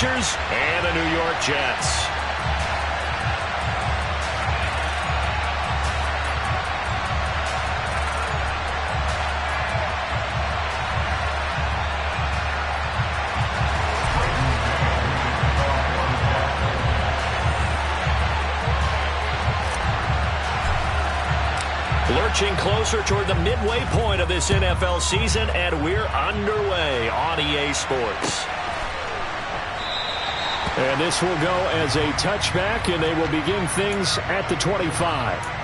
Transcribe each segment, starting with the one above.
Chargers and the New York Jets. Lurching closer toward the midway point of this NFL season, and we're underway on EA Sports. And this will go as a touchback, and they will begin things at the 25.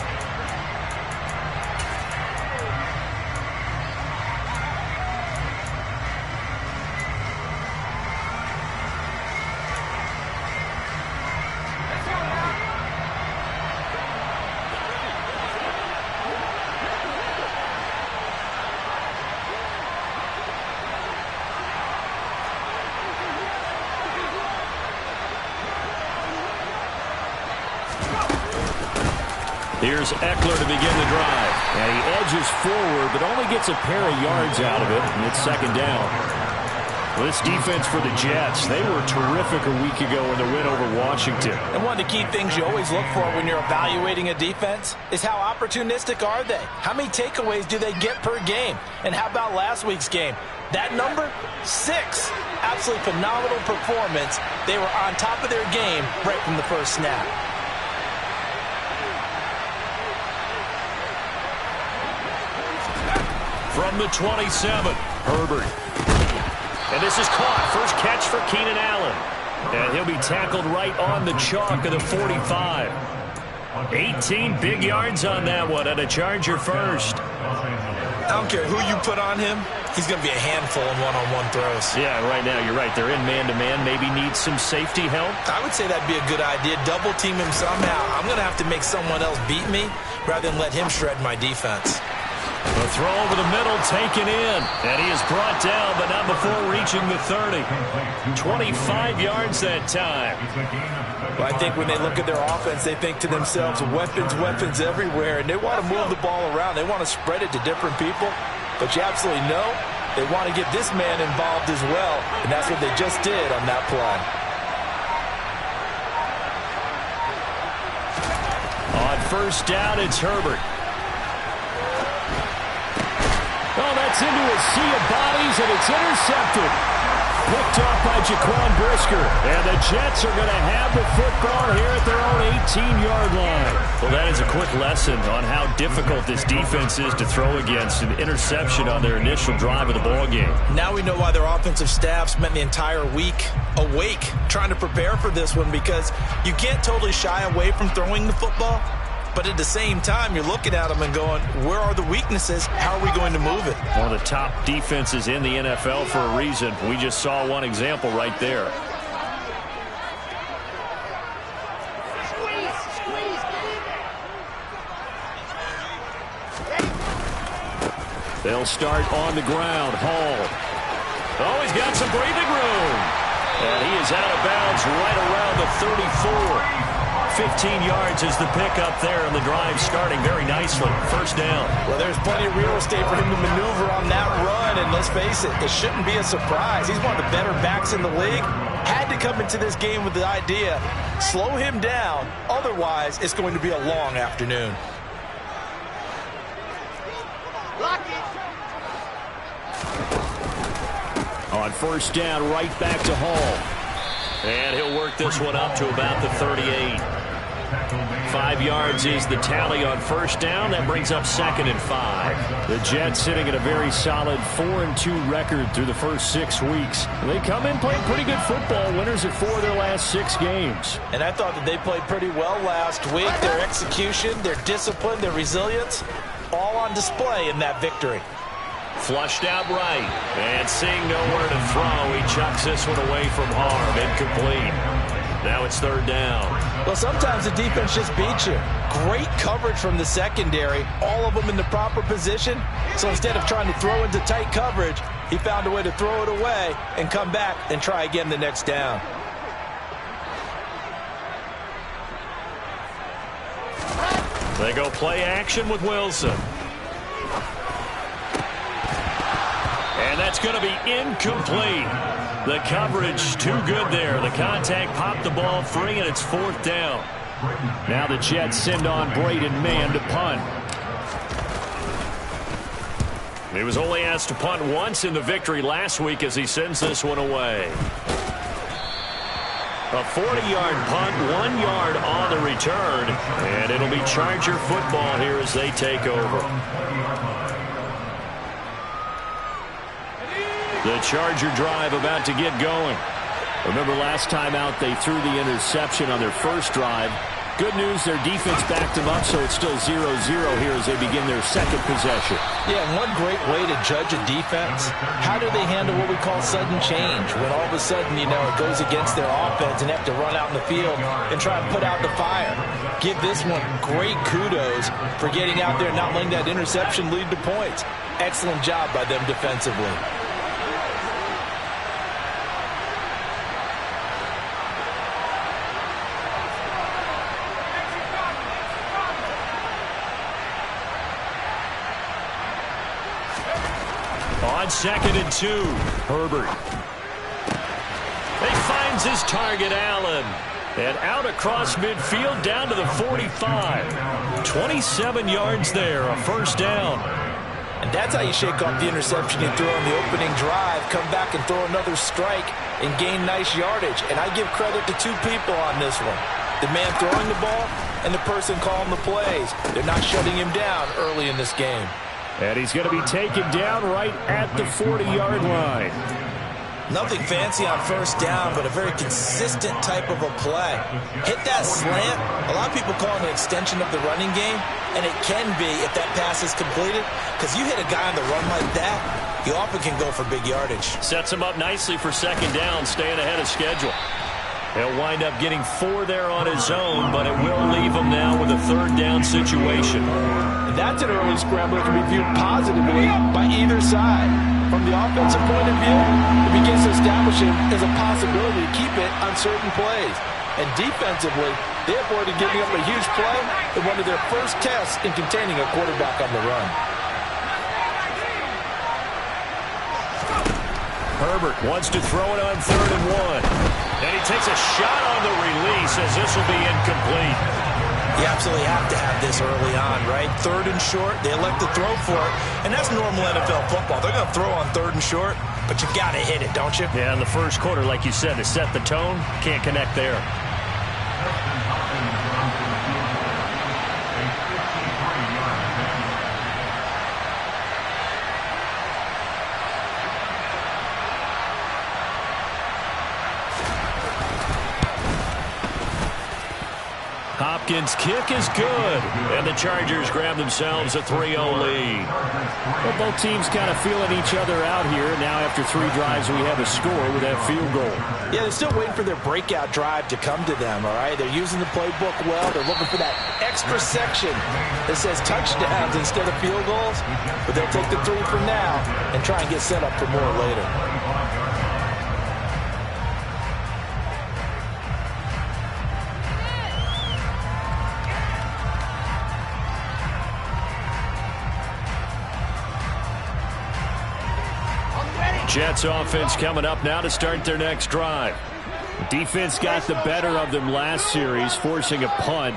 Here's Eckler to begin the drive. And he edges forward, but only gets a pair of yards out of it, and it's second down. Well, this defense for the Jets, they were terrific a week ago in the win over Washington. And one of the key things you always look for when you're evaluating a defense is how opportunistic are they? How many takeaways do they get per game? And how about last week's game? That number? 6. Absolutely phenomenal performance. They were on top of their game right from the first snap. From the 27, Herbert. And this is caught. First catch for Keenan Allen. And he'll be tackled right on the chalk of the 45. 18 big yards on that one, and a Charger first. I don't care who you put on him. He's going to be a handful in one-on-one throws. Yeah, right now, you're right. They're in man-to-man. Maybe needs some safety help. I would say that'd be a good idea. Double team him somehow. I'm going to have to make someone else beat me rather than let him shred my defense. The throw over the middle taken in. And he is brought down, but not before reaching the 30. 25 yards that time. Well, I think when they look at their offense, they think to themselves, weapons, weapons everywhere. And they want to move the ball around. They want to spread it to different people. But you absolutely know they want to get this man involved as well. And that's what they just did on that play. On first down, it's Herbert. Oh, that's into a sea of bodies, and it's intercepted. Picked off by Jaquan Brisker. And the Jets are going to have the football here at their own 18-yard line. Well, that is a quick lesson on how difficult this defense is to throw against. An interception on their initial drive of the ball game. Now we know why their offensive staff spent the entire week awake trying to prepare for this one, because you can't totally shy away from throwing the football. But at the same time, you're looking at them and going, where are the weaknesses? How are we going to move it? One of the top defenses in the NFL for a reason. We just saw one example right there. They'll start on the ground. Hall. Oh, he's got some breathing room. And he is out of bounds right around the 34. 15 yards is the pickup there, and the drive starting very nicely. First down. Well, there's plenty of real estate for him to maneuver on that run, and let's face it, it shouldn't be a surprise. He's one of the better backs in the league. Had to come into this game with the idea, slow him down, otherwise it's going to be a long afternoon. On first down, right back to Hall. And he'll work this one up to about the 38. 5 yards is the tally on first down. That brings up 2nd and 5. The Jets sitting at a very solid 4-2 record through the first 6 weeks. They come in playing pretty good football. Winners of 4 of their last 6 games. And I thought that they played pretty well last week. Their execution, their discipline, their resilience, all on display in that victory. Flushed out right. And seeing nowhere to throw, he chucks this one away from harm. Incomplete. Now it's 3rd down. Well, sometimes the defense just beats you. Great coverage from the secondary. All of them in the proper position. So instead of trying to throw into tight coverage, he found a way to throw it away and come back and try again the next down. They go play action with Wilson. And that's going to be incomplete. The coverage too good there. The contact popped the ball free, and it's 4th down. Now the Jets send on Braden Mann to punt. He was only asked to punt once in the victory last week as he sends this one away. A 40-yard punt, 1 yard on the return, and it'll be Charger football here as they take over. The Charger drive about to get going. Remember last time out they threw the interception on their first drive. Good news, their defense backed them up, so it's still 0-0 here as they begin their second possession. Yeah, and one great way to judge a defense, how do they handle what we call sudden change? When all of a sudden, you know, it goes against their offense and they have to run out in the field and try and put out the fire. Give this one great kudos for getting out there and not letting that interception lead to points. Excellent job by them defensively. On 2nd and 2, Herbert. He finds his target, Allen. And out across midfield down to the 45. 27 yards there, a 1st down. And that's how you shake off the interception you throw on the opening drive, come back and throw another strike and gain nice yardage. And I give credit to 2 people on this one. The man throwing the ball and the person calling the plays. They're not shutting him down early in this game. And he's going to be taken down right at the 40-yard line. Nothing fancy on 1st down, but a very consistent type of a play. Hit that slant. A lot of people call it an extension of the running game, and it can be if that pass is completed, because you hit a guy on the run like that, you often can go for big yardage. Sets him up nicely for 2nd down, staying ahead of schedule. He'll wind up getting 4 there on his own, but it will leave him now with a 3rd down situation. And that's an early scramble that can be viewed positively by either side. From the offensive point of view, it begins to establish him as a possibility to keep it on certain plays. And defensively, they avoided giving up a huge play in one of their first tests in containing a quarterback on the run. Herbert wants to throw it on 3rd and 1. And he takes a shot on the release as this will be incomplete. You absolutely have to have this early on, right? 3rd and short, they elect to throw for it. And that's normal NFL football. They're going to throw on 3rd and short, but you got to hit it, don't you? Yeah, in the first quarter, like you said, to set the tone, can't connect there. Hopkins' kick is good, and the Chargers grab themselves a 3-0 lead. Well, both teams kind of feeling each other out here. Now after 3 drives, we have a score with that field goal. Yeah, they're still waiting for their breakout drive to come to them, all right? They're using the playbook well. They're looking for that extra section that says touchdowns instead of field goals. But they'll take the 3 for now and try and get set up for more later. Jets offense coming up now to start their next drive. Defense got the better of them last series, forcing a punt.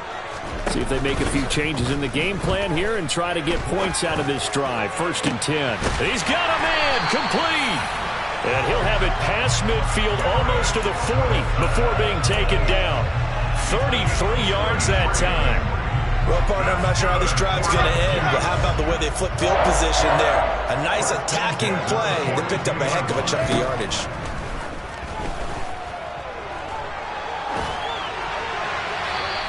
See if they make a few changes in the game plan here and try to get points out of this drive. 1st and 10. He's got a man complete. And he'll have it past midfield almost to the 40 before being taken down. 33 yards that time. Well, partner, I'm not sure how this drive's going to end, but how about the way they flip field position there? A nice attacking play that picked up a heck of a chunk of yardage.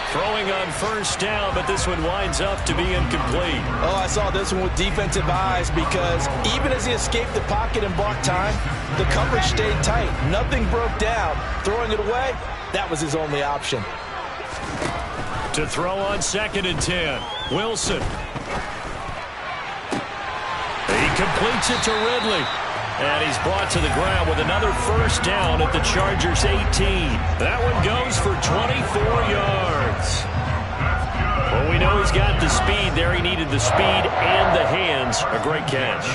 Throwing on 1st down, but this one winds up to be incomplete. Oh, I saw this one with defensive eyes because even as he escaped the pocket and bought time, the coverage stayed tight. Nothing broke down. Throwing it away, that was his only option. To throw on 2nd and 10. Wilson. He completes it to Ridley. And he's brought to the ground with another 1st down at the Chargers 18. That one goes for 24 yards. Well, we know he's got the speed there. He needed the speed and the hands. A great catch.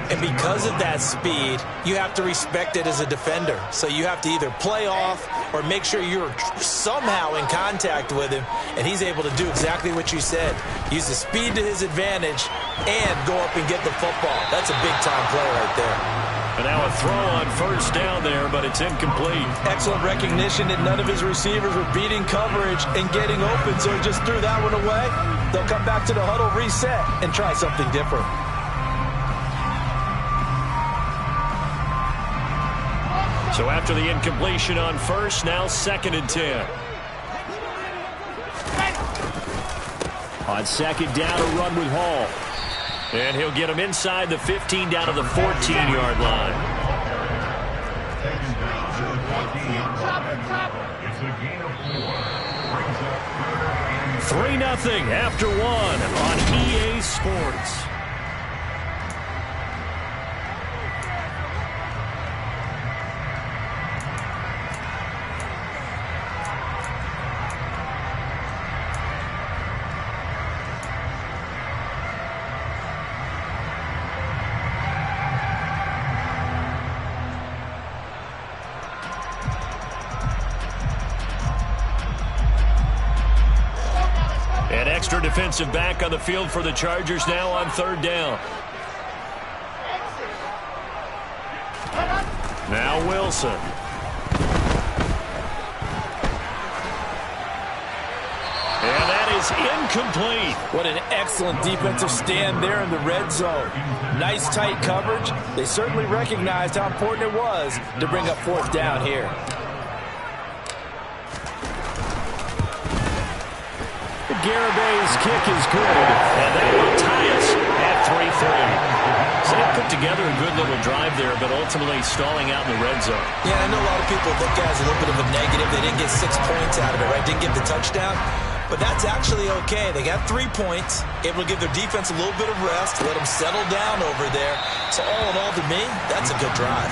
And because of that speed, you have to respect it as a defender. So you have to either play off or make sure you're somehow in contact with him, and he's able to do exactly what you said. Use the speed to his advantage and go up and get the football. That's a big-time play right there. And now a throw on first down there, but it's incomplete. Excellent recognition that none of his receivers were beating coverage and getting open, so he just threw that one away. They'll come back to the huddle, reset, and try something different. So after the incompletion on first, now 2nd and 10. On 2nd down, a run with Hall. And he'll get him inside the 15 down to the 14-yard line. It's a gain of 4. 3-0 after 1 on EA Sports. Extra defensive back on the field for the Chargers now on 3rd down. Now Wilson. And that is incomplete. What an excellent defensive stand there in the red zone. Nice tight coverage. They certainly recognized how important it was to bring up 4th down here. Garabay's kick is good. And that will tie us at 3-3. So they put together a good little drive there, but ultimately stalling out in the red zone. Yeah, I know a lot of people look at it as a little bit of a negative. They didn't get 6 points out of it, right? Didn't get the touchdown. But that's actually okay. They got 3 points, able to give their defense a little bit of rest, let them settle down over there. So all in all, to me, that's a good drive.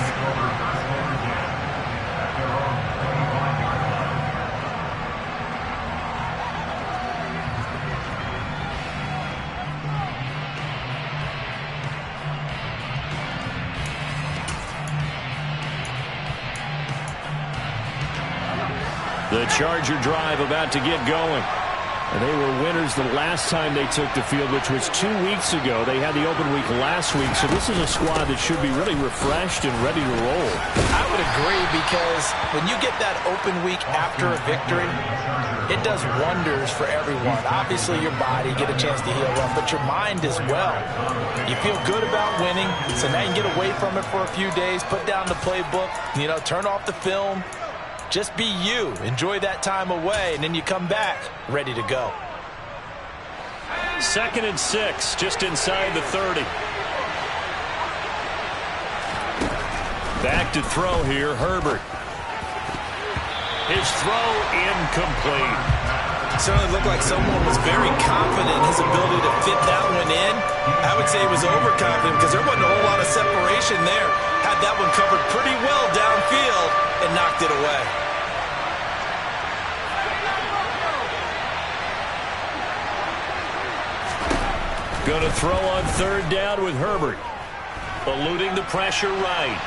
The Charger drive about to get going. And they were winners the last time they took the field, which was 2 weeks ago. They had the open week last week, so this is a squad that should be really refreshed and ready to roll. I would agree, because when you get that open week after a victory, it does wonders for everyone. Obviously, your body, get a chance to heal up, but your mind as well. You feel good about winning, so now you can get away from it for a few days, put down the playbook, turn off the film. Just be you. Enjoy that time away, and then you come back ready to go. 2nd and 6, just inside the 30. Back to throw here, Herbert. His throw incomplete. Certainly looked like someone was very confident in his ability to fit that one in. I would say he was overconfident because there wasn't a whole lot of separation there. Had that one covered pretty well downfield and knocked it away. Going to throw on 3rd down with Herbert. Eluding the pressure right.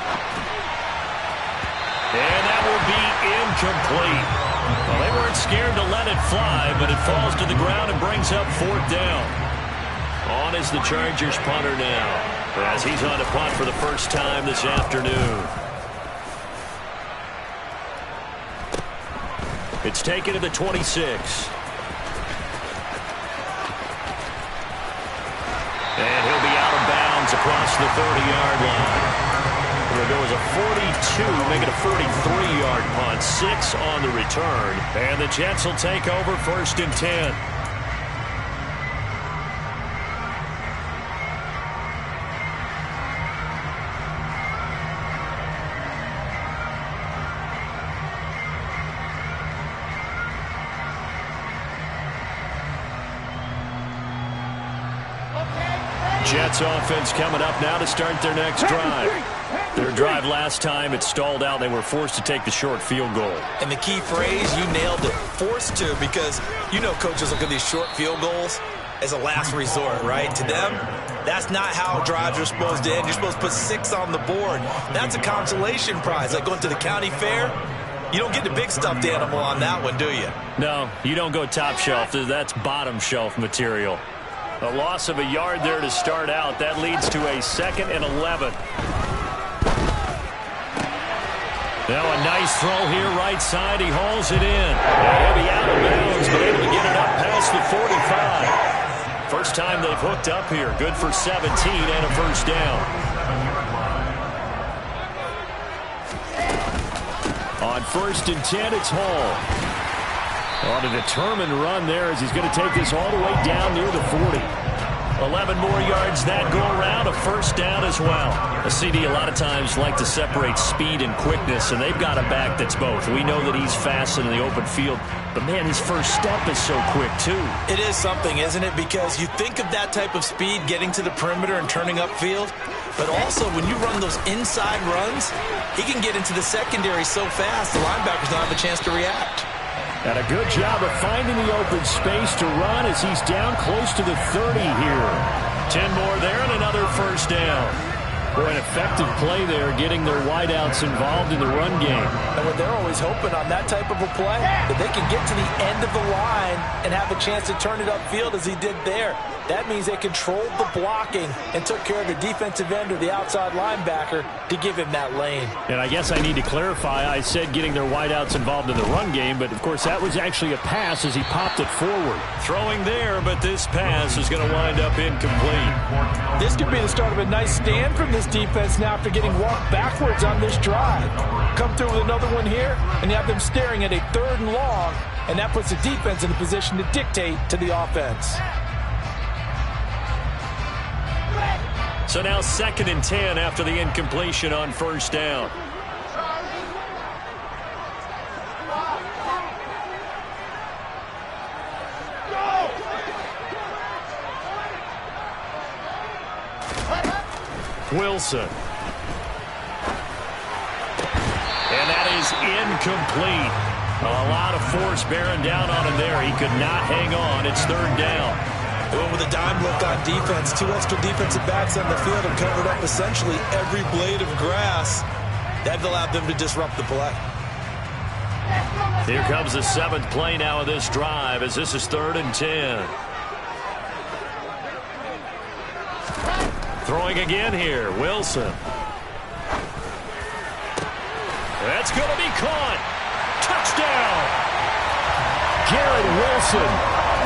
And that will be incomplete. Well, they weren't scared to let it fly, but it falls to the ground and brings up 4th down. On is the Chargers punter now, as he's on to punt for the first time this afternoon. It's taken to the 26. And he'll be out of bounds across the 30-yard line. There goes a 42, make it a 43-yard punt. 6 on the return. And the Jets will take over 1st and 10. Jets offense coming up now to start their next drive. Their drive last time, it stalled out. They were forced to take the short field goal. And the key phrase, you nailed it, forced to, because coaches look at these short field goals. as a last resort, right? To them, that's not how drives are supposed to end. You're supposed to put 6 on the board. That's a consolation prize. Like going to the county fair, you don't get the big stuffed animal on that one, do you? No, you don't go top shelf. That's bottom shelf material. A loss of a yard there to start out. That leads to a 2nd and 11. Now a nice throw here, right side. He hauls it in. He'll be out of bounds, but able to get it up past the 45. First time they've hooked up here. Good for 17 and a first down. On 1st and 10, it's Hall. On a determined run there as he's going to take this all the way down near the 40. 11 more yards that go around, a first down as well. A CD a lot of times like to separate speed and quickness, and they've got a back that's both. We know that he's fast in the open field, but man, his first step is so quick too. It is something, isn't it? Because you think of that type of speed getting to the perimeter and turning upfield, but also when you run those inside runs, he can get into the secondary so fast the linebackers don't have a chance to react. And a good job of finding the open space to run as he's down close to the 30 here. 10 more there and another first down. Boy, an effective play there, getting their wideouts involved in the run game. And what they're always hoping on that type of a play, that they can get to the end of the line and have a chance to turn it upfield as he did there. That means they controlled the blocking and took care of the defensive end or the outside linebacker to give him that lane. And I guess I need to clarify, I said getting their wideouts involved in the run game, but of course that was actually a pass as he popped it forward. Throwing there, but this pass is going to wind up incomplete. This could be the start of a nice stand from this defense now after getting walked backwards on this drive. Come through with another one here, and you have them staring at a 3rd and long, and that puts the defense in a position to dictate to the offense. So now 2nd and 10 after the incompletion on first down. Wilson. And that is incomplete. A lot of force bearing down on him there. He could not hang on. It's 3rd down. They went with a dime look on defense. 2 extra defensive backs on the field have covered up essentially every blade of grass. That allowed them to disrupt the play. Here comes the 7th play now of this drive as this is 3rd and 10. Throwing again here, Wilson. That's going to be caught. Touchdown. Garrett Wilson,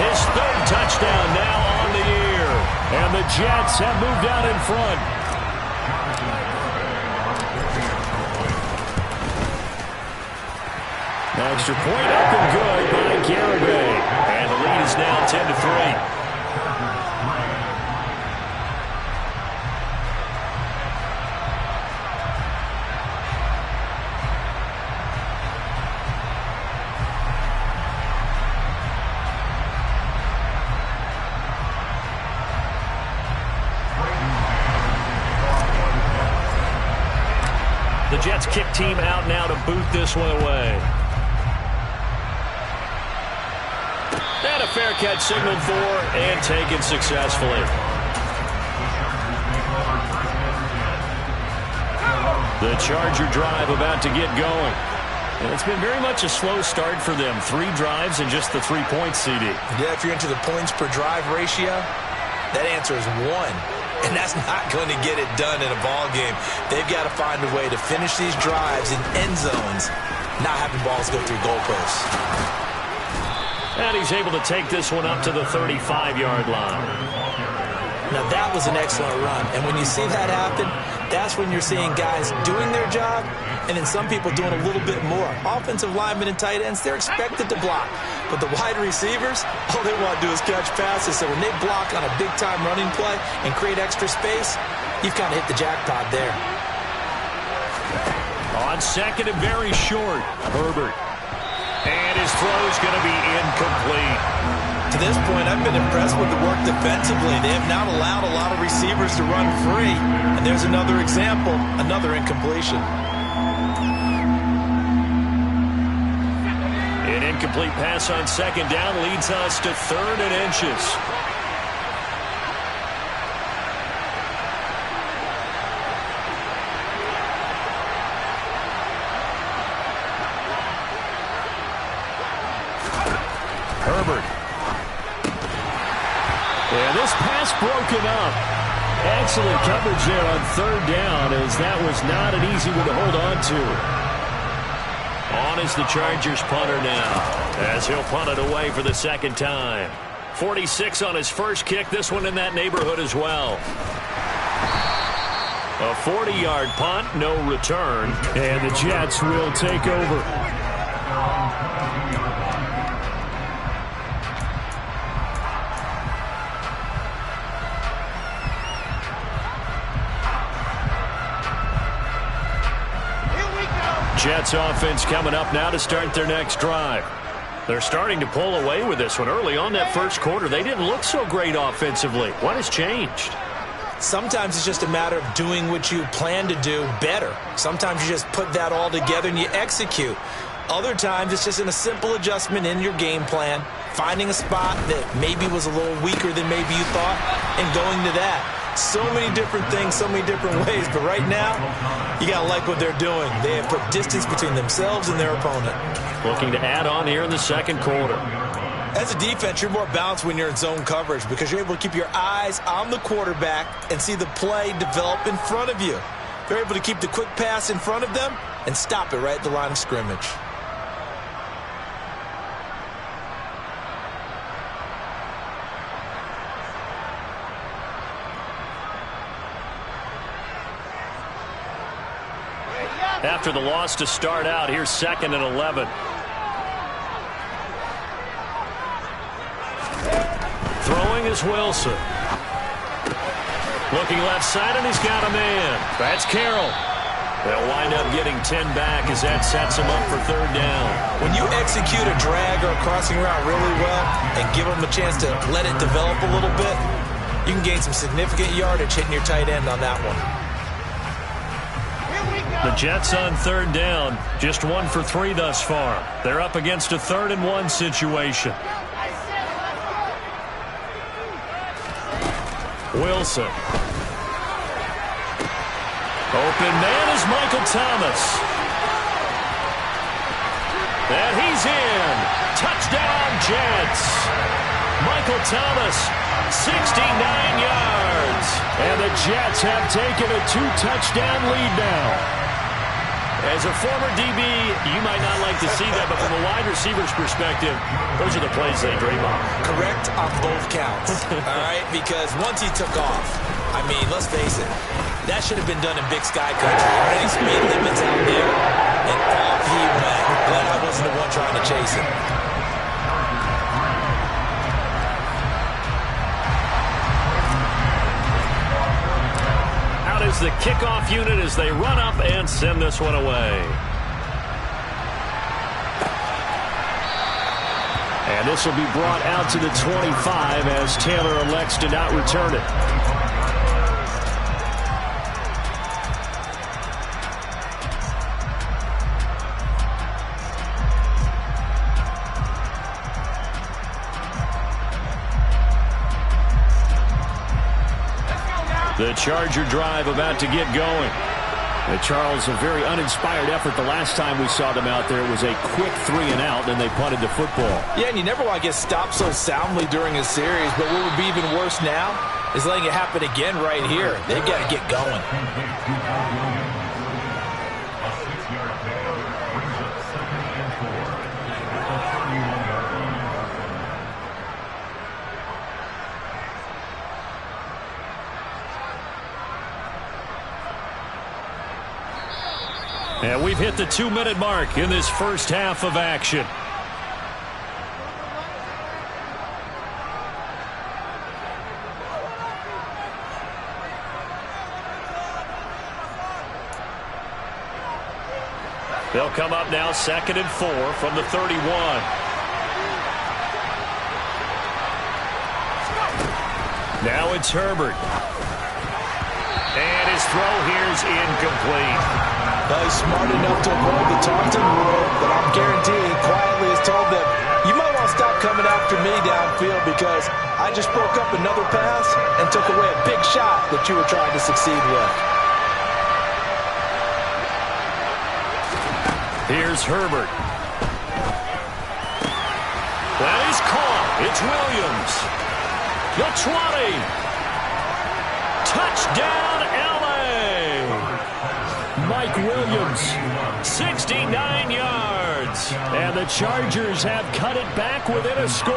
his 3rd touchdown now on the year. And the Jets have moved out in front. Extra point up and good by Garrett. And the lead is now 10-3. The Jets kick team out now to boot this one away. And a fair catch signaled for and taken successfully. The Charger drive about to get going. And it's been very much a slow start for them. 3 drives and just the 3 points, CD. Yeah, if you're into the points per drive ratio, that answer is 1. And that's not going to get it done in a ball game. They've got to find a way to finish these drives in end zones, not having balls go through goalposts. And he's able to take this one up to the 35-yard line. Now, that was an excellent run. And when you see that happen, that's when you're seeing guys doing their job and then some people doing a little bit more. Offensive linemen and tight ends, they're expected to block. But the wide receivers, all they want to do is catch passes. So when they block on a big-time running play and create extra space, you've kind of hit the jackpot there. On 2nd and very short, Herbert. And his throw is going to be incomplete. To this point, I've been impressed with the work defensively. They have not allowed a lot of receivers to run free. And there's another example, another incompletion. An incomplete pass on 2nd down leads us to 3rd and inches. Herbert. And this pass broken up. Excellent coverage there on third down, as that was not an easy one to hold on to. On is the Chargers punter now, as he'll punt it away for the second time. 46 on his first kick, this one in that neighborhood as well. A 40-yard punt, no return. And the Jets will take over. Jets offense coming up now to start their next drive. They're starting to pull away with this one. Early on that first quarter, they didn't look so great offensively. What has changed? Sometimes it's just a matter of doing what you plan to do better. Sometimes you just put that all together and you execute. Other times it's just in a simple adjustment in your game plan, finding a spot that maybe was a little weaker than maybe you thought, and going to that. So many different things, so many different ways, but right now, you got to like what they're doing. They have put distance between themselves and their opponent. Looking to add on here in the second quarter. As a defense, you're more balanced when you're in zone coverage because you're able to keep your eyes on the quarterback and see the play develop in front of you. They're able to keep the quick pass in front of them and stop it right at the line of scrimmage. After the loss to start out, here's 2nd and 11. Throwing is Wilson. Looking left side, and he's got a man. That's Carroll. They'll wind up getting 10 back as that sets him up for third down. When you execute a drag or a crossing route really well and give them a chance to let it develop a little bit, you can gain some significant yardage hitting your tight end on that one. The Jets on third down, just 1 for 3 thus far. They're up against a 3rd and 1 situation. Wilson. Open man is Michael Thomas. And he's in. Touchdown, Jets. Michael Thomas, 69 yards. And the Jets have taken a 2-touchdown lead now. As a former DB, you might not like to see that, but from a wide receiver's perspective, those are the plays they dream of. Correct on both counts, all right? Because once he took off, I mean, let's face it, that should have been done in Big Sky Country. There aren't any speed limits out there, and off he went. Glad I wasn't the one trying to chase him. Is the kickoff unit as they run up and send this one away. And this will be brought out to the 25 as Taylor elects to not return it. The Charger drive about to get going. Charles, a very uninspired effort the last time we saw them out there. It was a quick 3 and out, and they punted the football. Yeah, and you never want to get stopped so soundly during a series, but what would be even worse now is letting it happen again right here. They've got to get going. And we've hit the 2-minute mark in this first half of action. They'll come up now 2nd and 4 from the 31. Now it's Herbert. And his throw here is incomplete. He's smart enough to avoid the taunting rule, but I'm guaranteeing he quietly has told them, you might want to stop coming after me downfield because I just broke up another pass and took away a big shot that you were trying to succeed with. Here's Herbert. And he's caught. It's Williams. The 20. Touchdown, L.A. Mike Williams. 69 yards. And the Chargers have cut it back within a score.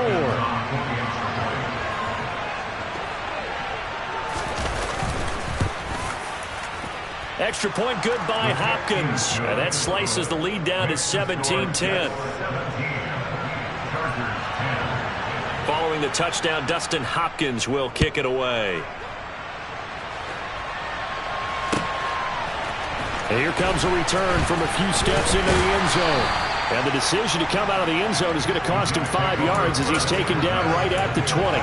Extra point good by Hopkins. And that slices the lead down to 17-10. Following the touchdown, Dustin Hopkins will kick it away. And here comes a return from a few steps into the end zone. And the decision to come out of the end zone is going to cost him 5 yards as he's taken down right at the 20.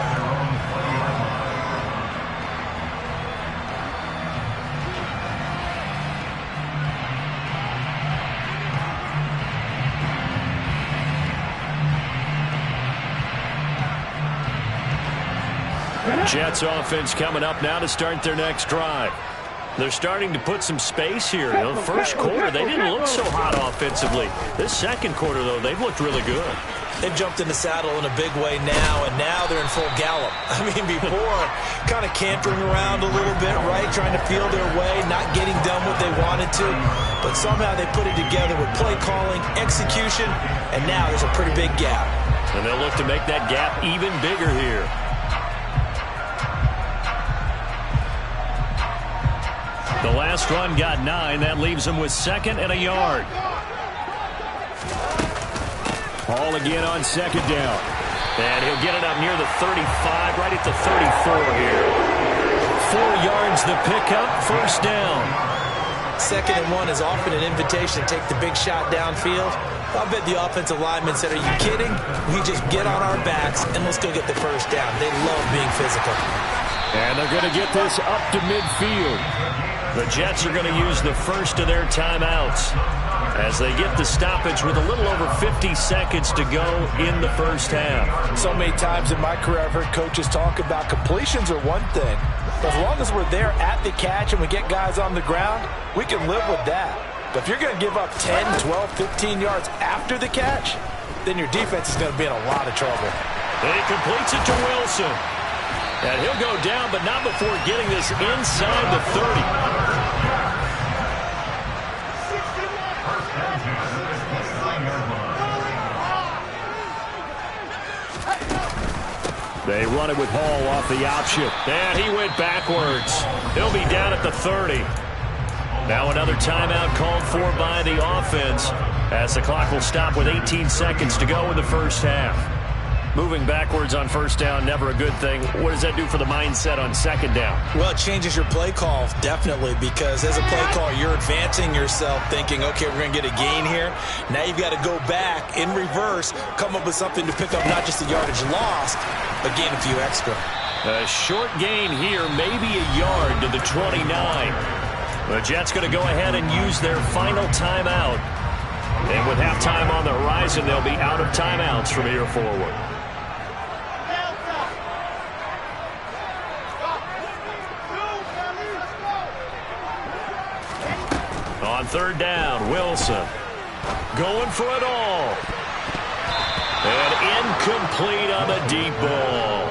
Jets offense coming up now to start their next drive. They're starting to put some space here. You know, the first quarter, they didn't look so hot offensively. This second quarter, though, they've looked really good. They've jumped in the saddle in a big way now, and now they're in full gallop. I mean, before, kind of cantering around a little bit, right, trying to feel their way, not getting done what they wanted to. But somehow they put it together with play calling, execution, and now there's a pretty big gap. And they'll look to make that gap even bigger here. The last run got 9. That leaves them with 2nd and a yard. Hall again on 2nd down. And he'll get it up near the 35, right at the 34 here. 4 yards the pickup, 1st down. 2nd and 1 is often an invitation to take the big shot downfield. I bet the offensive lineman said, are you kidding? We just get on our backs and let's go get the 1st down. They love being physical. And they're going to get this up to midfield. The Jets are going to use the first of their timeouts as they get the stoppage with a little over 50 seconds to go in the first half. So many times in my career I've heard coaches talk about completions are one thing. But as long as we're there at the catch and we get guys on the ground, we can live with that. But if you're going to give up 10, 12, 15 yards after the catch, then your defense is going to be in a lot of trouble. And he completes it to Wilson. And he'll go down, but not before getting this inside the 30. They run it with Hall off the option. And he went backwards. He'll be down at the 30. Now another timeout called for by the offense as the clock will stop with 18 seconds to go in the first half. Moving backwards on 1st down, never a good thing. What does that do for the mindset on 2nd down? Well, it changes your play call, definitely, because as a play caller, you're advancing yourself thinking, okay, we're going to get a gain here. Now you've got to go back in reverse, come up with something to pick up not just the yardage lost, but gain a few extra. A short gain here, maybe a yard to the 29. The Jets going to go ahead and use their final timeout. And with halftime on the horizon, they'll be out of timeouts from here forward. On 3rd down, Wilson going for it all. And incomplete on the deep ball.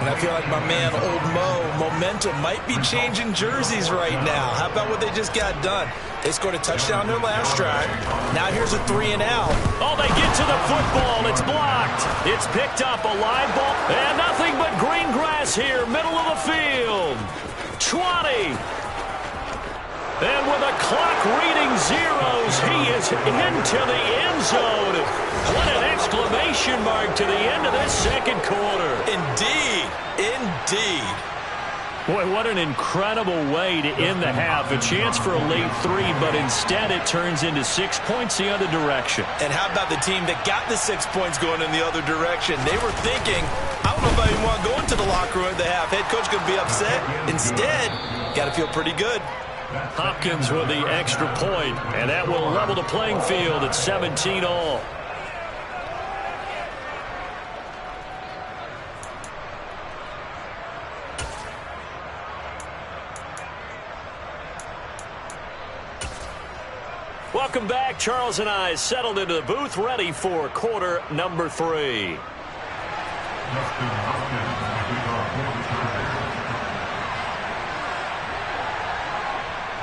And I feel like my man, Old Mo, momentum might be changing jerseys right now. How about what they just got done? They scored a touchdown their last drive. Now here's a 3 and out. Oh, they get to the football. It's blocked. It's picked up, a live ball. And nothing but green grass here, middle of the field. 20. And with the clock reading zeros, he is into the end zone. What an exclamation mark to the end of this second quarter. Indeed. Indeed. Boy, what an incredible way to end the half. A chance for a late 3, but instead it turns into 6 points the other direction. And how about the team that got the 6 points going in the other direction? They were thinking, I don't know if I even want to go into the locker room at the half. Head coach could be upset. Instead, got to feel pretty good. Hopkins with the extra point, and that will level the playing field at 17 all. Welcome back. Charles and I settled into the booth, ready for quarter number 3.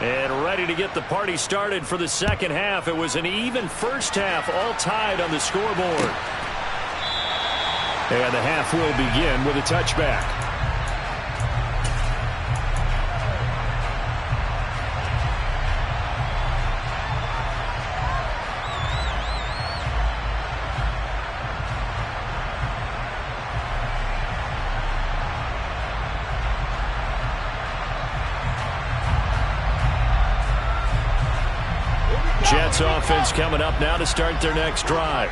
And ready to get the party started for the second half. It was an even first half, all tied on the scoreboard. And the half will begin with a touchback. Jets offense coming up now to start their next drive.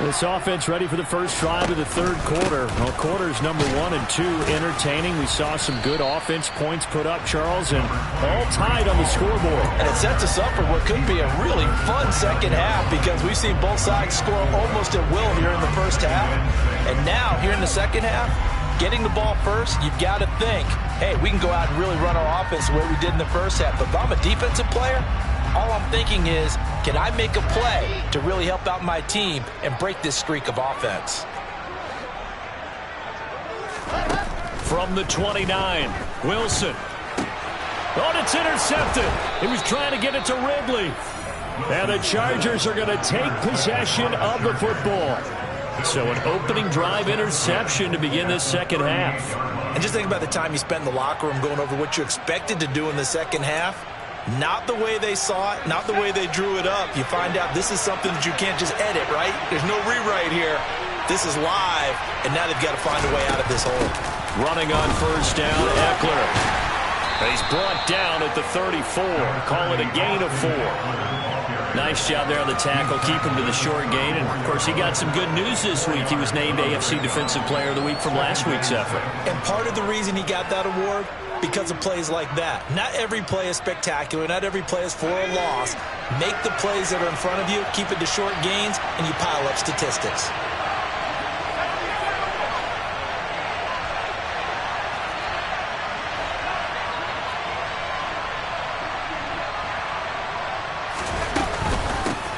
This offense ready for the first drive of the third quarter. Well, quarters number 1 and 2 entertaining. We saw some good offense points put up, Charles, and all tied on the scoreboard. And it sets us up for what could be a really fun second half because we've seen both sides score almost at will here in the first half. And now, here in the second half, getting the ball first, you've got to think, hey, we can go out and really run our offense the way we did in the first half. But if I'm a defensive player, all I'm thinking is, can I make a play to really help out my team and break this streak of offense? From the 29, Wilson. Oh, and it's intercepted. He was trying to get it to Ridley. And the Chargers are going to take possession of the football. So an opening drive interception to begin this second half. And just think about the time you spent in the locker room going over what you expected to do in the second half. Not the way they saw it, not the way they drew it up. You find out this is something that you can't just edit, right? There's no rewrite here. This is live, and now they've got to find a way out of this hole. Running on first down, Eckler. He's brought down at the 34. Call it a gain of 4. Nice job there on the tackle. Keep him to the short gain. And, of course, he got some good news this week. He was named AFC Defensive Player of the Week from last week's effort. And part of the reason he got that award, because of plays like that. Not every play is spectacular. Not every play is for a loss. Make the plays that are in front of you, keep it to short gains, and you pile up statistics.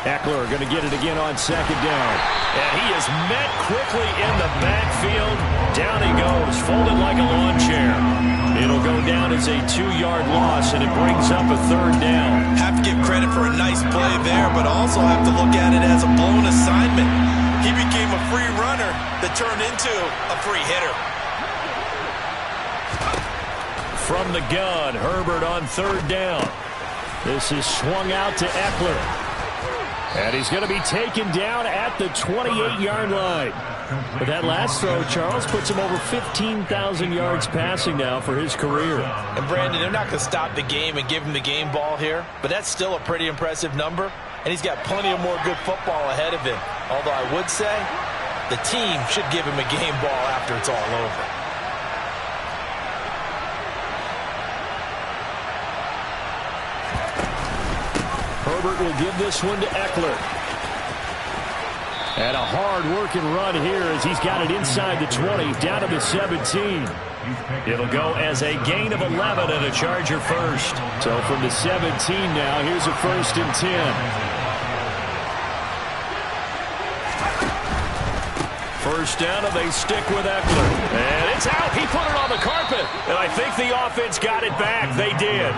Eckler going to get it again on second down. And he is met quickly in the backfield. Down he goes, folded like a lawn chair. It'll go down as a 2-yard loss, and it brings up a third down. Have to give credit for a nice play there, but also have to look at it as a blown assignment. He became a free runner that turned into a free hitter. From the gun, Herbert on third down. This is swung out to Eckler. And he's going to be taken down at the 28-yard line. But that last throw, Charles, puts him over 15,000 yards passing now for his career. And, Brandon, they're not going to stop the game and give him the game ball here, but that's still a pretty impressive number, and he's got plenty of more good football ahead of him. Although I would say the team should give him a game ball after it's all over. Herbert will give this one to Eckler. And a hard-working run here as he's got it inside the 20, down to the 17. It'll go as a gain of 11 and a Charger first. So from the 17 now, here's a 1st and 10. First down, and they stick with Eckler. And it's out. He put it on the carpet. And I think the offense got it back. They did.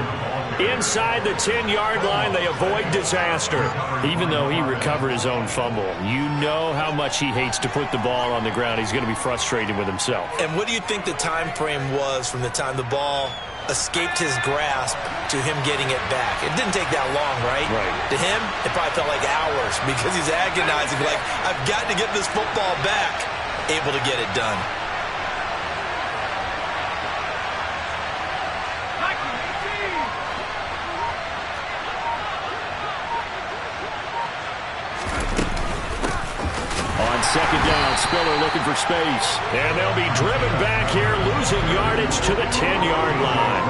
Inside the 10-yard line, they avoid disaster. Even though he recovered his own fumble, you know how much he hates to put the ball on the ground. He's going to be frustrated with himself. And what do you think the time frame was from the time the ball escaped his grasp to him getting it back? It didn't take that long, right? Right. To him, it probably felt like hours because he's agonizing, like, I've got to get this football back, able to get it done. Second down, Spiller looking for space. And they'll be driven back here, losing yardage to the 10-yard line.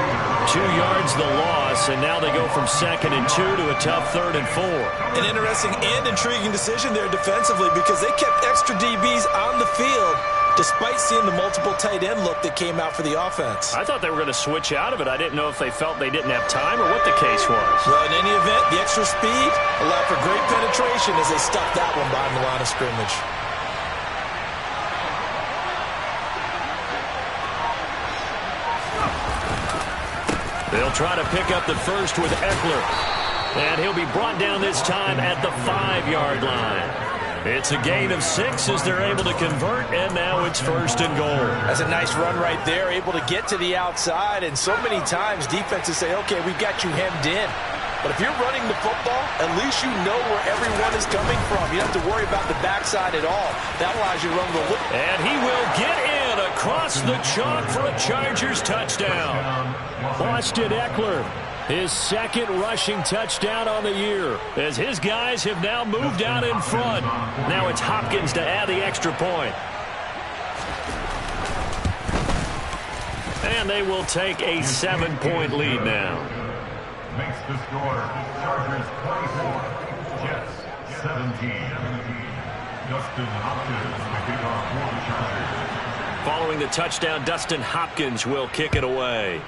2 yards the loss, and now they go from 2nd and 2 to a tough 3rd and 4. An interesting and intriguing decision there defensively because they kept extra DBs on the field despite seeing the multiple tight end look that came out for the offense. I thought they were going to switch out of it. I didn't know if they felt they didn't have time or what the case was. Well, in any event, the extra speed allowed for great penetration as they stuffed that one behind the line of scrimmage. They'll try to pick up the first with Eckler. And he'll be brought down this time at the 5-yard line. It's a gain of 6 as they're able to convert, and now it's 1st and goal. That's a nice run right there, able to get to the outside. And so many times defenses say, okay, we've got you hemmed in. But if you're running the football, at least you know where everyone is coming from. You don't have to worry about the backside at all. That allows you to run the look. And he will get in across the chalk for a Chargers touchdown. Austin Eckler, his 2nd rushing touchdown on the year, as his guys have now moved out in front. Now it's Hopkins to add the extra point. And they will take a 7-point lead now. Makes the score Chargers 24, Jets 17. Dustin Hopkins to kick off for the Chargers. Following the touchdown, Dustin Hopkins will kick it away.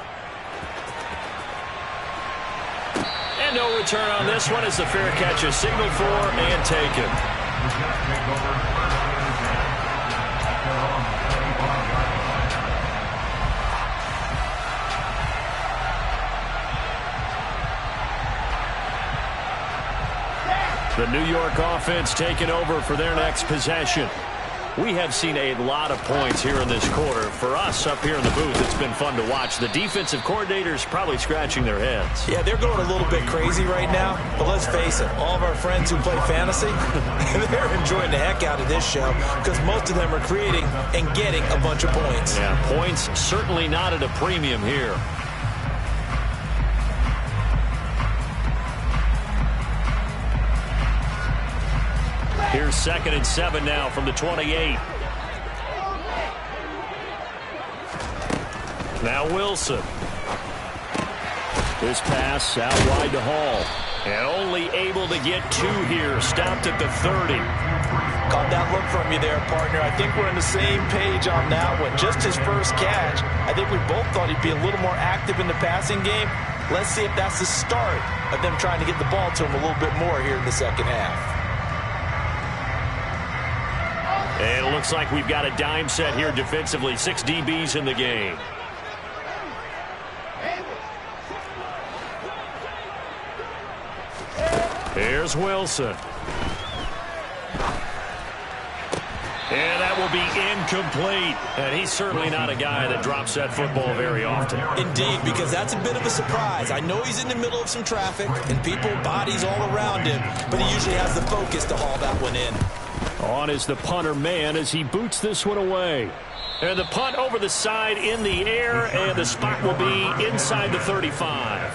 And no return on this one as the fair catch is signaled for and taken. The New York offense taking over for their next possession. We have seen a lot of points here in this quarter. For us up here in the booth, it's been fun to watch. The defensive coordinators probably scratching their heads. Yeah, they're going a little bit crazy right now. But let's face it, all of our friends who play fantasy, they're enjoying the heck out of this show because most of them are creating and getting a bunch of points. Yeah, points certainly not at a premium here. Here's 2nd and 7 now from the 28. Now Wilson. This pass out wide to Hall. And only able to get 2 here. Stopped at the 30. Caught that look from you there, partner. I think we're on the same page on that one. Just his first catch. I think we both thought he'd be a little more active in the passing game. Let's see if that's the start of them trying to get the ball to him a little bit more here in the second half. And it looks like we've got a dime set here defensively. 6 DBs in the game. Here's Wilson. And that will be incomplete. And he's certainly not a guy that drops that football very often. Indeed, because that's a bit of a surprise. I know he's in the middle of some traffic and people, bodies all around him, but he usually has the focus to haul that one in. On is the punter man as he boots this one away. And the punt over the side in the air, and the spot will be inside the 35.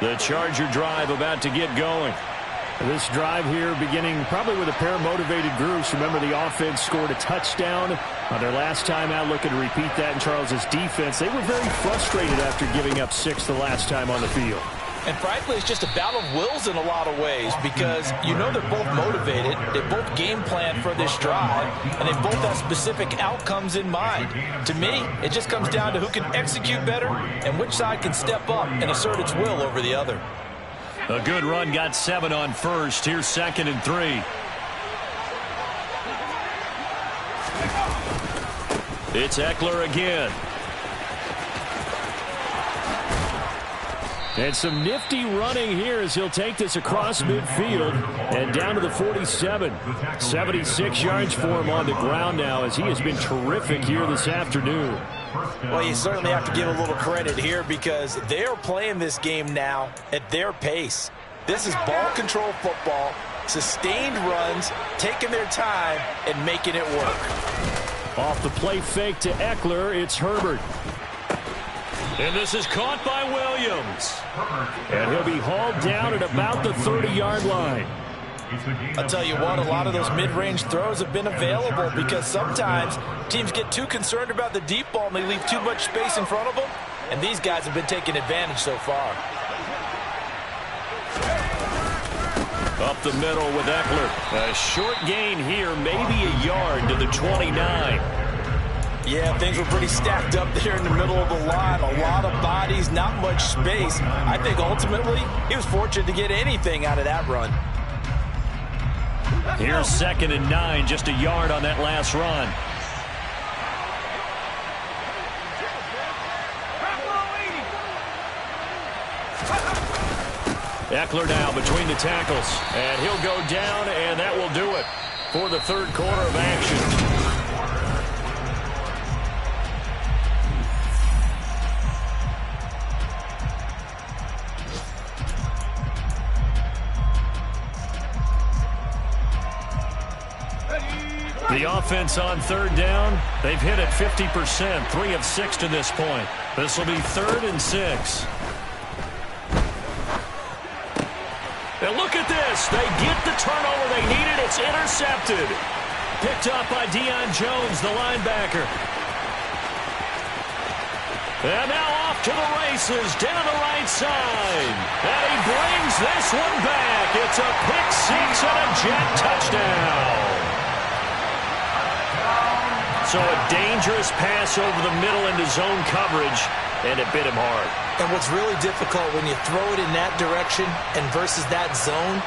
The Charger drive about to get going. This drive here beginning probably with a pair of motivated groups. Remember, the offense scored a touchdown on their last time out. Looking to repeat that in Charles's defense. They were very frustrated after giving up 6 the last time on the field. And frankly, it's just a battle of wills in a lot of ways because you know they're both motivated. They both game plan for this drive, and they both have specific outcomes in mind. To me, it just comes down to who can execute better and which side can step up and assert its will over the other. A good run, got 7 on first. Here's 2nd and 3. It's Eckler again. And some nifty running here as he'll take this across midfield and down to the 47. 76 yards for him on the ground now as he has been terrific here this afternoon. Well, you certainly have to give a little credit here because they are playing this game now at their pace. This is ball control football, sustained runs, taking their time and making it work. Off the play fake to Eckler, it's Herbert. And this is caught by Williams. And he'll be hauled down at about the 30-yard line. I'll tell you what, a lot of those mid-range throws have been available because sometimes teams get too concerned about the deep ball and they leave too much space in front of them, and these guys have been taking advantage so far. Up the middle with Eckler. A short gain here, maybe a yard to the 29. Yeah, things were pretty stacked up there in the middle of the line. A lot of bodies, not much space. I think ultimately he was fortunate to get anything out of that run. Here's 2nd and 9, just a yard on that last run. Eckler now between the tackles, and he'll go down, and that will do it for the third quarter of action. The offense on 3rd down, they've hit it 50%, 3 of 6 to this point. This will be 3rd and 6. And look at this. They get the turnover they needed. It's intercepted. Picked up by Deion Jones, the linebacker. And now off to the races, down the right side. And he brings this one back. It's a pick 6 and a Jet touchdown. So a dangerous pass over the middle into zone coverage, and it bit him hard. And what's really difficult when you throw it in that direction and versus that zone,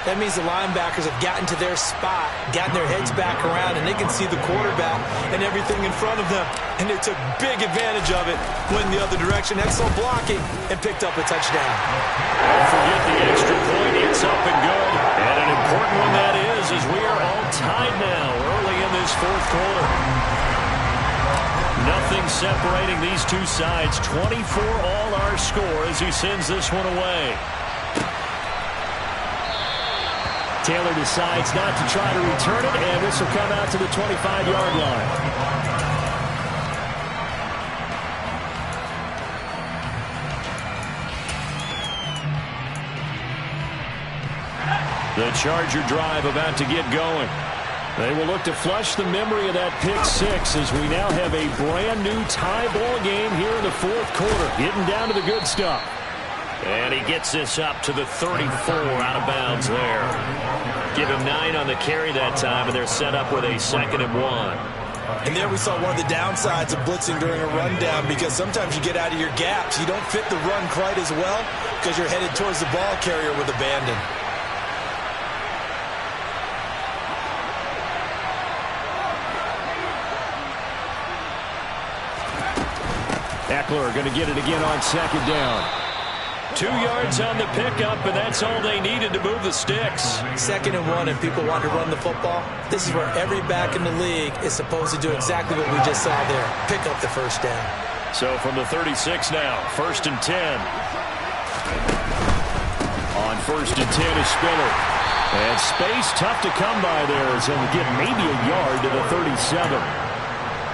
that means the linebackers have gotten to their spot, gotten their heads back around, and they can see the quarterback and everything in front of them. And they took big advantage of it, went the other direction, had some blocking, and picked up a touchdown. Don't forget the extra point. It's up and good. And an important one that is, as we are all tied now early in this fourth quarter. Nothing separating these two sides. 24 all our score as he sends this one away. Taylor decides not to try to return it, and this will come out to the 25-yard line. The Charger drive about to get going. They will look to flush the memory of that pick 6 as we now have a brand new tie ball game here in the fourth quarter. Getting down to the good stuff. And he gets this up to the 34 out of bounds there. Give him 9 on the carry that time, and they're set up with a 2nd and 1. And there we saw one of the downsides of blitzing during a rundown, because sometimes you get out of your gaps. You don't fit the run quite as well because you're headed towards the ball carrier with abandon. Eckler going to get it again on 2nd down. 2 yards on the pickup, and that's all they needed to move the sticks. 2nd and 1, and people want to run the football. This is where every back in the league is supposed to do exactly what we just saw there. Pick up the first down. So from the 36 now, 1st and 10. On 1st and 10 is Spiller. And space tough to come by there as he'll get maybe a yard to the 37.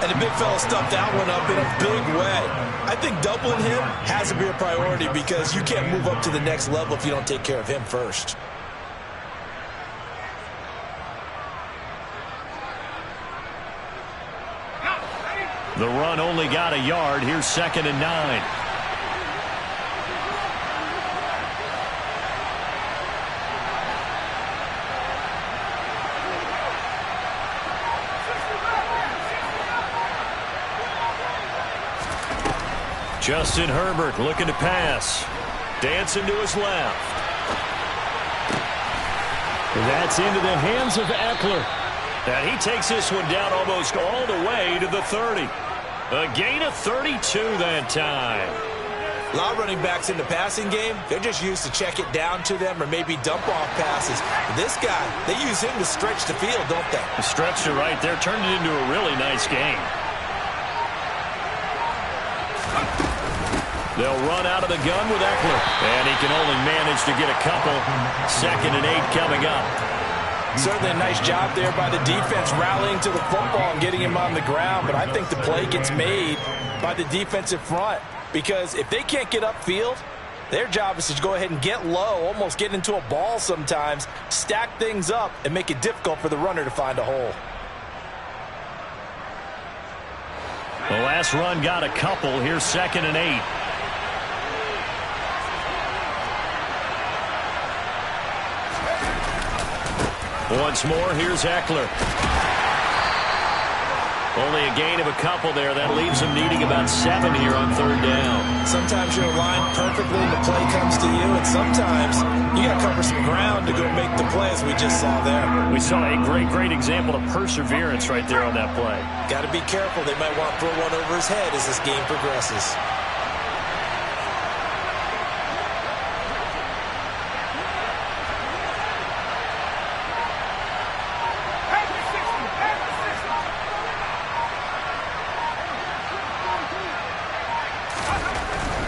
And the big fella stuffed that one up in a big way. I think doubling him has to be a priority because you can't move up to the next level if you don't take care of him first. The run only got a yard. Here's 2nd and 9. Justin Herbert looking to pass. Dancing to his left. That's into the hands of Eckler. And he takes this one down almost all the way to the 30. A gain of 32 that time. A lot of running backs in the passing game, they're just used to check it down to them or maybe dump off passes. But this guy, they use him to stretch the field, don't they? Stretched it right there, turned it into a really nice game. They'll run out of the gun with Eckler. And he can only manage to get a couple. 2nd and 8 coming up. Certainly a nice job there by the defense rallying to the football and getting him on the ground. But I think the play gets made by the defensive front. Because if they can't get upfield, their job is to go ahead and get low, almost get into a ball sometimes, stack things up, and make it difficult for the runner to find a hole. The last run got a couple. Here's 2nd and 8. Once more, here's Eckler. Only a gain of a couple there. That leaves them needing about 7 here on third down. Sometimes you're aligned perfectly and the play comes to you, and sometimes you got to cover some ground to go make the play, as we just saw there. We saw a great example of perseverance right there on that play. Got to be careful. They might want to throw one over his head as this game progresses.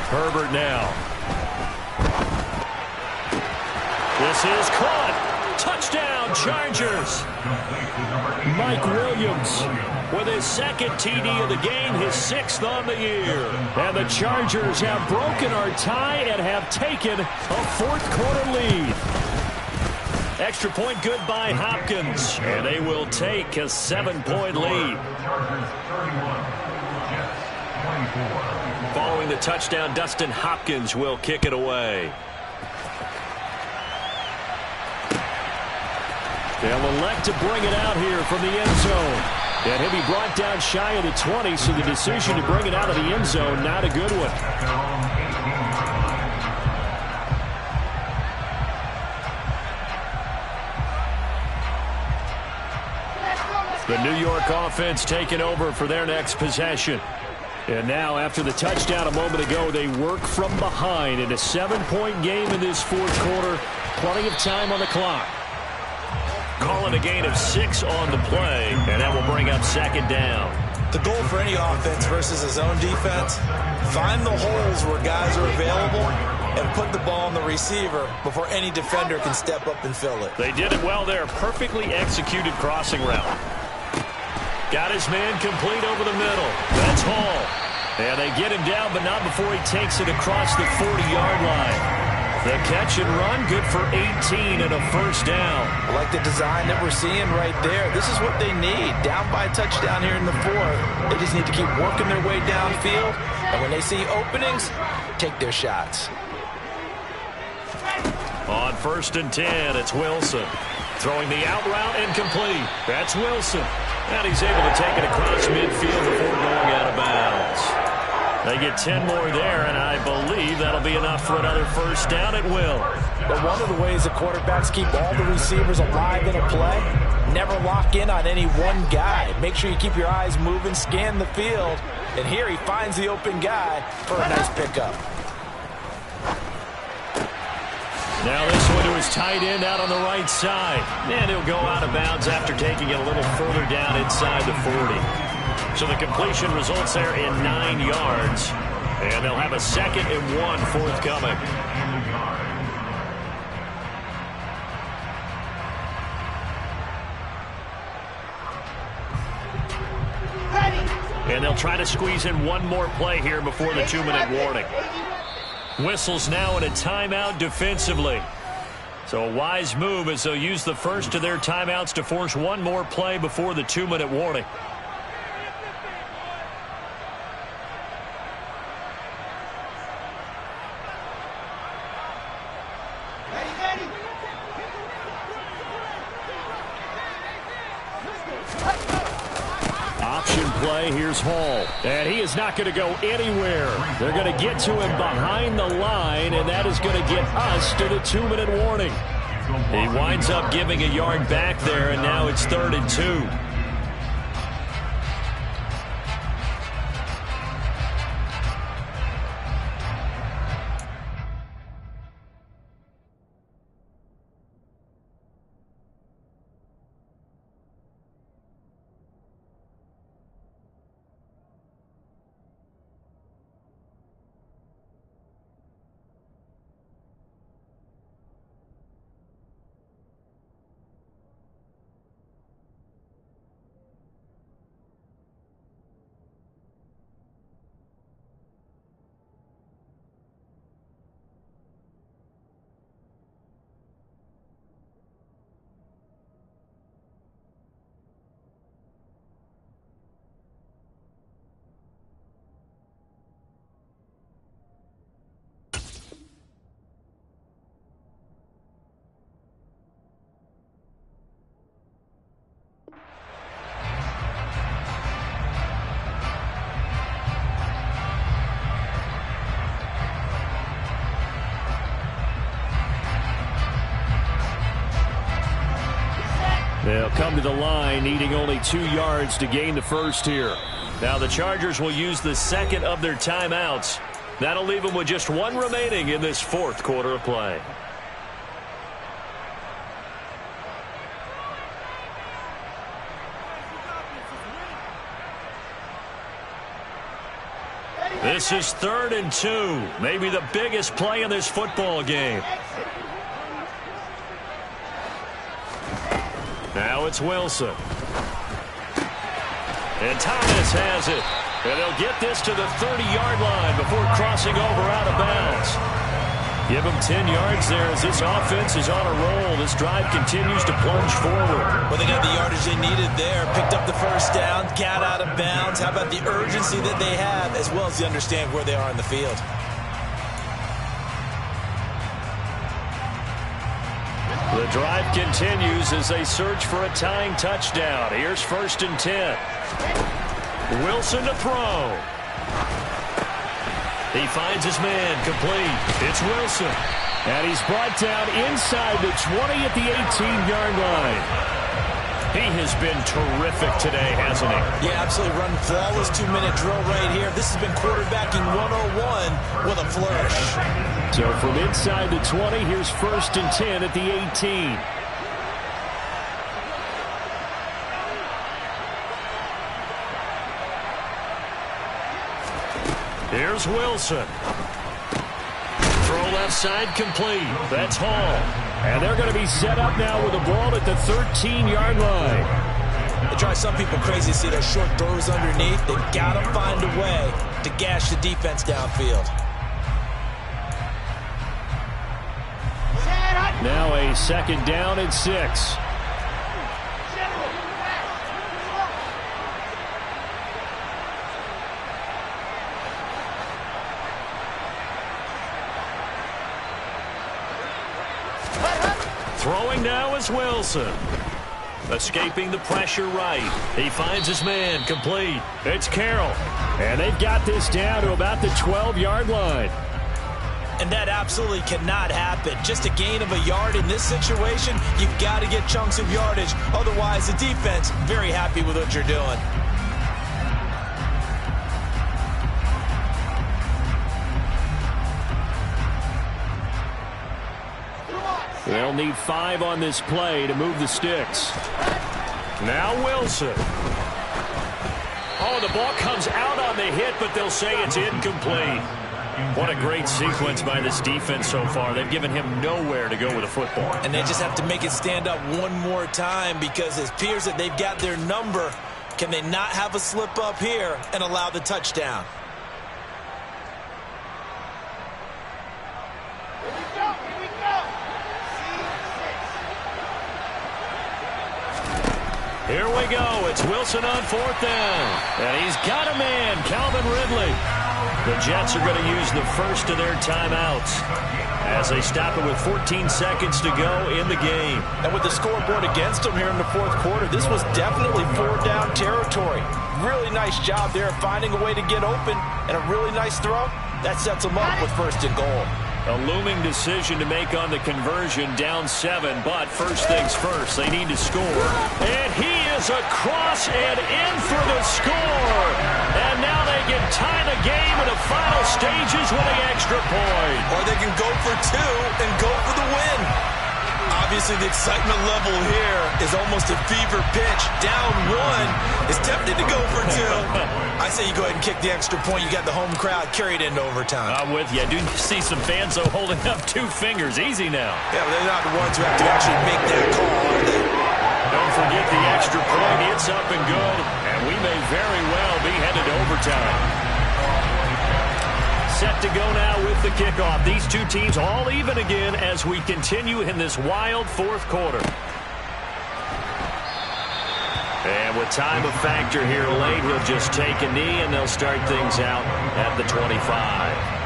Herbert now. This is caught. Touchdown, Chargers. Mike Williams With his second TD of the game, his 6th on the year. and the Chargers have broken our tie and have taken a fourth-quarter lead. Extra point good by Hopkins, and they will take a 7-point lead. Chargers 31, Jets 24. Following the touchdown, Dustin Hopkins will kick it away. They'll elect to bring it out here from the end zone. And he'll be brought down shy of the 20, so the decision to bring it out of the end zone, not a good one. The New York offense taking over for their next possession. And now, after the touchdown a moment ago, they work from behind in a 7-point game in this fourth quarter. Plenty of time on the clock. Calling a gain of 6 on the play, and that will bring up second down. The goal for any offense versus a zone defense, find the holes where guys are available and put the ball on the receiver before any defender can step up and fill it. They did it well there. Perfectly executed crossing route. Got his man complete over the middle. That's Hall. And they get him down, but not before he takes it across the 40-yard line. The catch and run, good for 18 and a first down. I like the design that we're seeing right there. This is what they need. Down by a touchdown here in the fourth. They just need to keep working their way downfield. And when they see openings, take their shots. On 1st and 10, it's Wilson. Throwing the out route incomplete. That's Wilson. And he's able to take it across midfield before going out of bounds. They get 10 more there, and I believe that'll be enough for another first down. It will. But one of the ways that quarterbacks keep all the receivers alive in a play, never lock in on any one guy. Make sure you keep your eyes moving, scan the field. And here he finds the open guy for a nice pickup. Now this one to his tight end out on the right side. And he'll go out of bounds after taking it a little further down inside the 40. So the completion results there in 9 yards. And they'll have a 2nd and 1 forthcoming. And they'll try to squeeze in one more play here before the 2-minute warning. Whistles now in a timeout defensively. So a wise move as they'll use the first of their timeouts to force one more play before the 2-minute warning. Play, here's Hall, and he is not going to go anywhere. They're going to get to him behind the line, and that is going to get us to the 2-minute warning. He winds up giving a yard back there, and now it's 3rd and 2. to the line, needing only 2 yards to gain the first here. Now the Chargers will use the second of their timeouts. That'll leave them with just 1 remaining in this fourth quarter of play. This is 3rd and 2. Maybe the biggest play in this football game. Now it's Wilson. And Thomas has it. And they'll get this to the 30-yard line before crossing over out of bounds. Give them 10 yards there as this offense is on a roll. This drive continues to plunge forward. Well, they got the yardage they needed there. Picked up the first down, got out of bounds. How about the urgency that they have, as well as they understand where they are in the field? The drive continues as they search for a tying touchdown. Here's 1st and 10. Wilson to throw. He finds his man complete. It's Wilson. And he's brought down inside the 20 at the 18-yard line. He has been terrific today, hasn't he? Yeah, absolutely. Running flawless 2-minute drill right here. This has been quarterbacking 101 with a flourish. So from inside the 20, here's 1st and 10 at the 18. Here's Wilson. Throw left side complete. That's Hall. And they're going to be set up now with the ball at the 13-yard line. It drives some people crazy to see those short throws underneath. They've got to find a way to gash the defense downfield. Now a 2nd down and 6. Throwing now is Wilson. Escaping the pressure right. He finds his man complete. It's Carroll. And they've got this down to about the 12-yard line. And that absolutely cannot happen. Just a gain of a yard in this situation, you've got to get chunks of yardage. Otherwise, the defense, very happy with what you're doing. They'll need 5 on this play to move the sticks. Now Wilson. Oh, the ball comes out on the hit, but they'll say it's incomplete. What a great sequence by this defense so far. They've given him nowhere to go with the football. And they just have to make it stand up one more time because it appears that they've got their number. Can they not have a slip up here and allow the touchdown? Here we go. It's Wilson on 4th down. And he's got a man, Calvin Ridley. The Jets are going to use the first of their timeouts as they stop it with 14 seconds to go in the game. And with the scoreboard against them here in the 4th quarter, this was definitely 4-down territory. Really nice job there finding a way to get open, and a really nice throw. That sets them up with 1st and goal. A looming decision to make on the conversion, down 7, but first things first, they need to score. And he is across and in for the score. And now they can tie the game in the final stages with an extra point. Or they can go for 2 and go for the win. Obviously, the excitement level here is almost a fever pitch. Down 1 is tempted to go for 2. I say you go ahead and kick the extra point. You got the home crowd carried into overtime. I'm with you. I do see some fans, though, holding up 2 fingers. Easy now. Yeah, but they're not the ones who have to actually make that call, are they? Don't forget the extra point. It's up and good. And we may very well be headed to overtime. Set to go now with the kickoff. These two teams all even again as we continue in this wild 4th quarter. And with time a factor here late, he'll just take a knee and they'll start things out at the 25.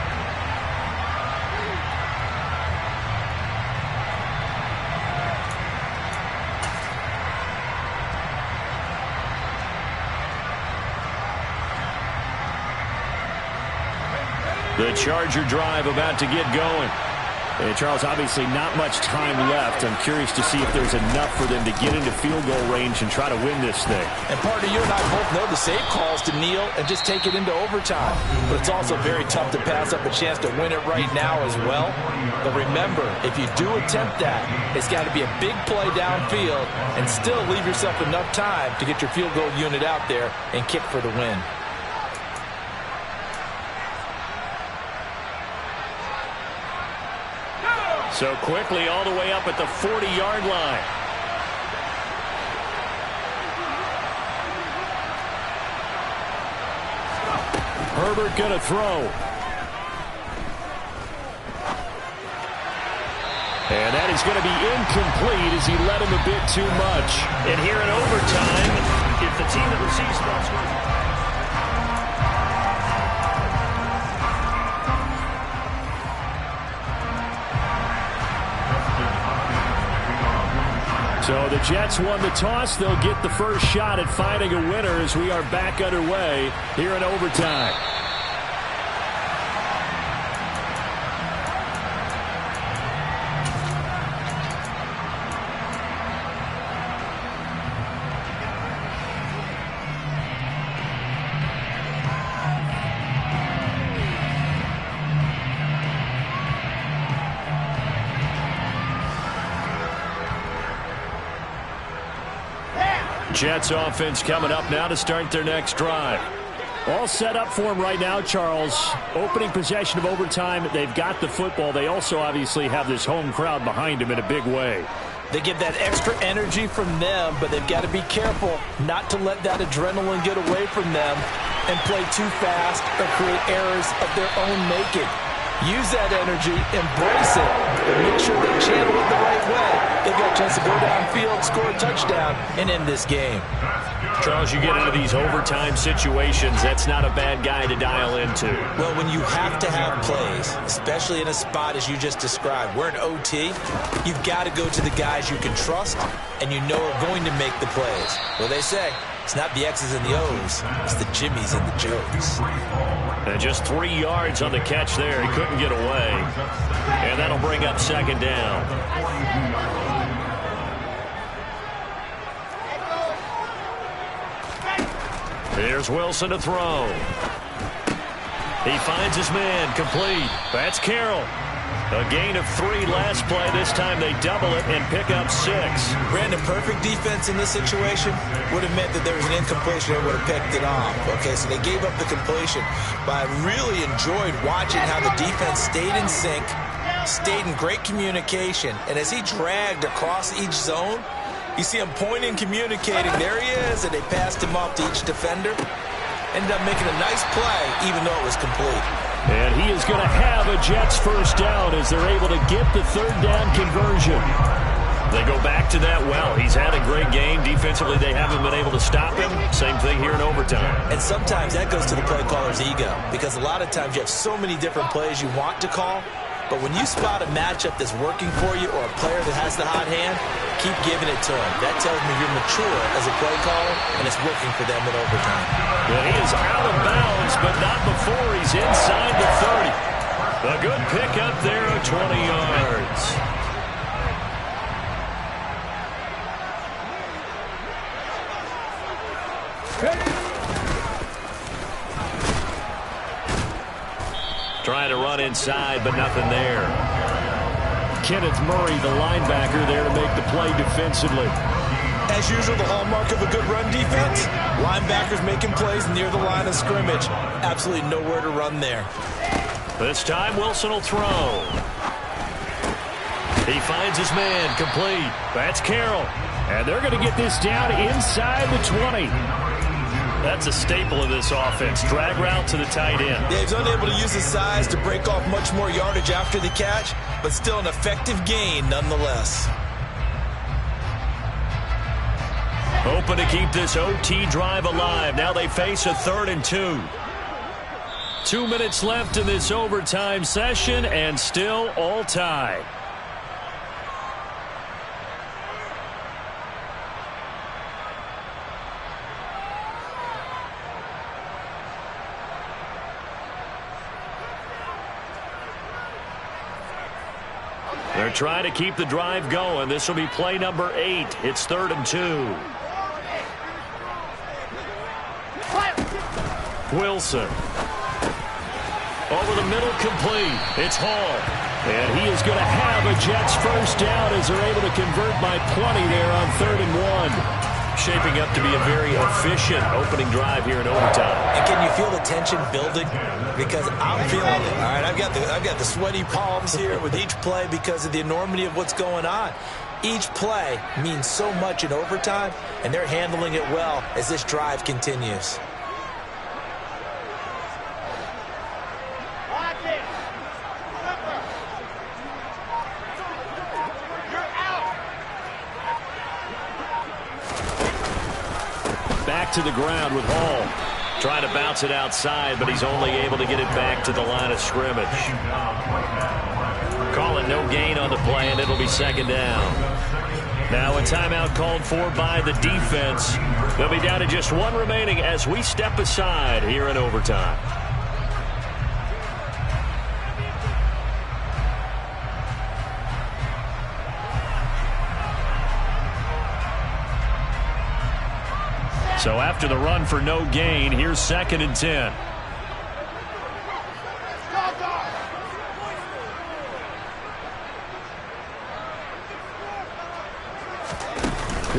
The Charger drive about to get going. And Charles, obviously not much time left. I'm curious to see if there's enough for them to get into field goal range and try to win this thing. And partner, you and I both know the safe calls to kneel and just take it into overtime. But it's also very tough to pass up a chance to win it right now as well. But remember, if you do attempt that, it's got to be a big play downfield and still leave yourself enough time to get your field goal unit out there and kick for the win. So quickly all the way up at the 40-yard line. Herbert going to throw. And that is going to be incomplete as he led him a bit too much. And here in overtime, if the team that receives the ball scores. So the Jets won the toss. They'll get the first shot at finding a winner as we are back underway here in overtime. Jets offense coming up now to start their next drive. All set up for him right now, Charles. Opening possession of overtime. They've got the football. They also obviously have this home crowd behind them in a big way. They get that extra energy from them, but they've got to be careful not to let that adrenaline get away from them and play too fast or create errors of their own making. Use that energy, embrace it, but make sure they channel it the right way. They've got a chance to go downfield, score a touchdown, and end this game. Charles, you get into these overtime situations, that's not a bad guy to dial into. Well, when you have to have plays, especially in a spot as you just described, we're in OT, you've got to go to the guys you can trust and you know are going to make the plays. Well, they say, it's not the X's and the O's, it's the Jimmies and the Joes. And just 3 yards on the catch there. He couldn't get away. And that'll bring up second down. Here's Wilson to throw. He finds his man, complete. That's Carroll. A gain of 3 last play. This time they double it and pick up 6. Brandon, perfect defense in this situation would have meant that there was an incompletion. They would have picked it off. Okay, so they gave up the completion. But I really enjoyed watching how the defense stayed in sync, stayed in great communication. And as he dragged across each zone, you see him pointing, communicating. There he is, and they passed him off to each defender. Ended up making a nice play, even though it was complete. And he is going to have a Jets first down as they're able to get the third down conversion. They go back to that well. He's had a great game. Defensively, they haven't been able to stop him. Same thing here in overtime. And sometimes that goes to the play caller's ego, because a lot of times you have so many different plays you want to call, but when you spot a matchup that's working for you or a player that has the hot hand, keep giving it to him. That tells me you're mature as a play caller, and it's working for them in overtime. Well, he is out of bounds, but not before he's inside the 30. A good pickup there of 20 yards. Trying to run inside, but nothing there. Kenneth Murray, the linebacker, there to make the play defensively. As usual, the hallmark of a good run defense, linebackers making plays near the line of scrimmage. Absolutely nowhere to run there. This time, Wilson will throw. He finds his man, complete. That's Carroll. And they're going to get this down inside the 20. That's a staple of this offense. Drag route to the tight end. Yeah, he's unable to use his size to break off much more yardage after the catch, but still an effective gain nonetheless. Hoping to keep this OT drive alive. Now they face a 3rd and 2. 2 minutes left in this overtime session, and still all tied. They're trying to keep the drive going. This will be play number 8. It's 3rd and 2. Wilson. Over the middle, complete. It's Hall. And he is going to have a Jets first down as they're able to convert by plenty there on 3rd and 1. Shaping up to be a very efficient opening drive here in overtime. And can you feel the tension building? Because I'm feeling it. All right, I've got the sweaty palms here with each play because of the enormity of what's going on. Each play means so much in overtime, and they're handling it well as this drive continues. Back to the ground with Hall. Trying to bounce it outside, but he's only able to get it back to the line of scrimmage. Call it no gain on the play, and it'll be 2nd down. Now a timeout called for by the defense. They'll be down to just 1 remaining as we step aside here in overtime. So after the run for no gain, here's 2nd and 10.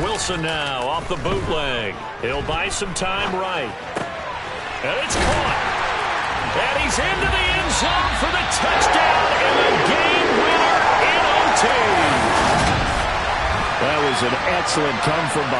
Wilson now off the bootleg. He'll buy some time right. And it's caught. And he's into the end zone for the touchdown and the game winner in OT. That was an excellent come from behind.